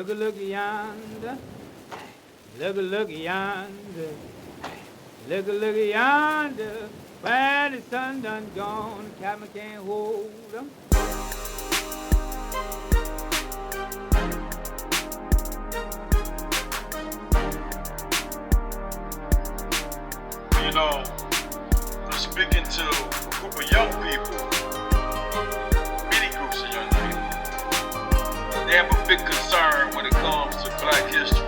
look yonder. Look yonder. Look yonder. Where the sun done gone, the cabin can't hold 'em. You know, I'm speaking to a group of young people, many groups of young people. They have a big concern when it comes to black history,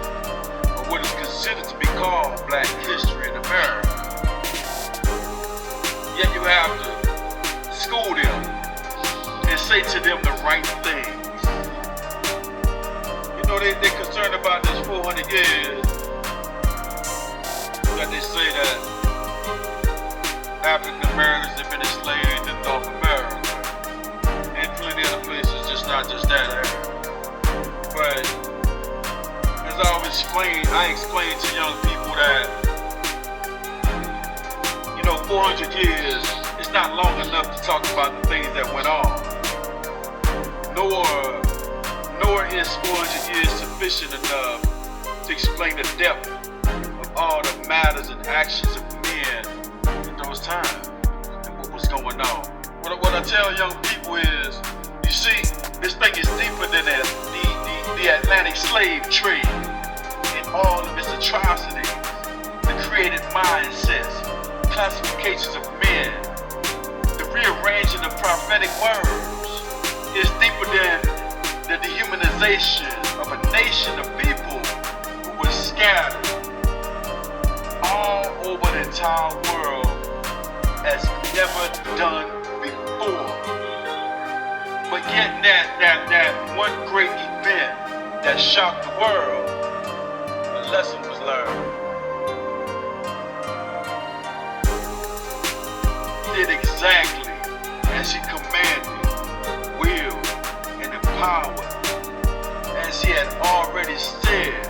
or what is considered to be called black history in America. Yet you have to school them and say to them the right things. You know, they're concerned about this 400 years that they say that African Americans have been enslaved in North America and plenty other places, just not just that area. But as I explain to young people that, you know, 400 years is not long enough to talk about the things that went on. Nor is 400 years sufficient enough to explain the depth of all the matters and actions of men in those times and what was going on. What I tell young people is, you see, this thing is deeper than the Atlantic slave trade and all of its atrocities, the created mindsets, classifications of men, the rearranging of prophetic words is deeper than the dehumanization of a nation of people who were scattered all over the entire world as never done before. But yet that one great event that shocked the world, a lesson was learned. Did exactly as he commanded, willed, and empowered, as he had already said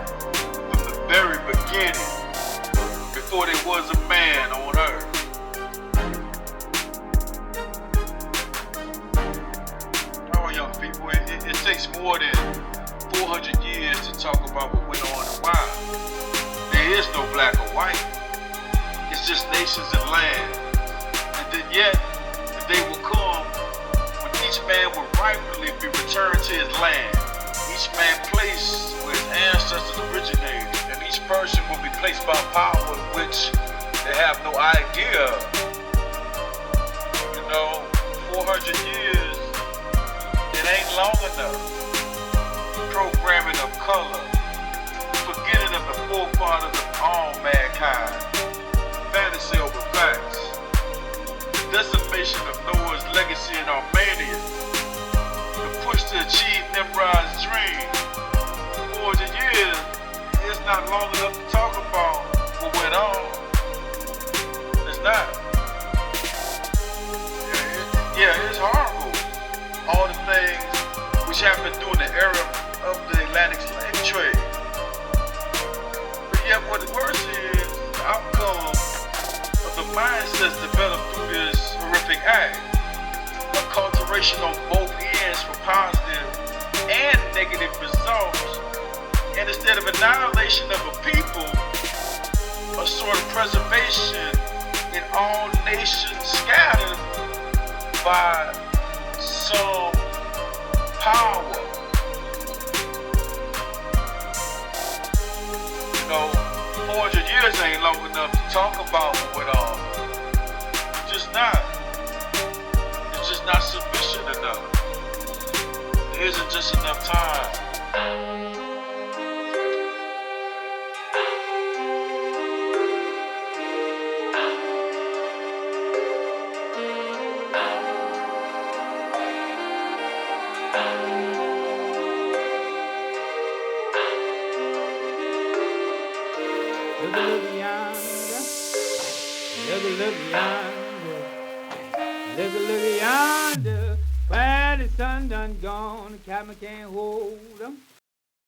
from the very beginning, before there was a man on earth. Oh, young people, it takes more than 400 years to talk about what went on and why. There is no black or white. It's just nations and land. And then yet, the day will come when each man will rightfully be returned to his land. Each man placed where his ancestors originated. Each person will be placed by power which they have no idea of. You know, 400 years, it ain't long enough. Programming of color, forgetting of the forefathers of all mankind, fantasy over facts, decimation of Noah's legacy in Armenia, the push to achieve Nimrod's dream. 400 years, it's not long enough to talk about what went on. It's not. It's horrible. All the things which happened during the era of the Atlantic slave trade. But yet what the worst is, the outcome of the mindsets developed through this horrific act. Acculturation on both ends for positive and negative results. And instead of annihilation of a people, a sort of preservation in all nations scattered by some power. You know, 400 years ain't long enough to talk about what went on. It's just not. It's just not sufficient enough. There isn't just enough time. Look yonder. Look yonder. Look yonder. Where the sun done gone, the cabin can't hold 'em.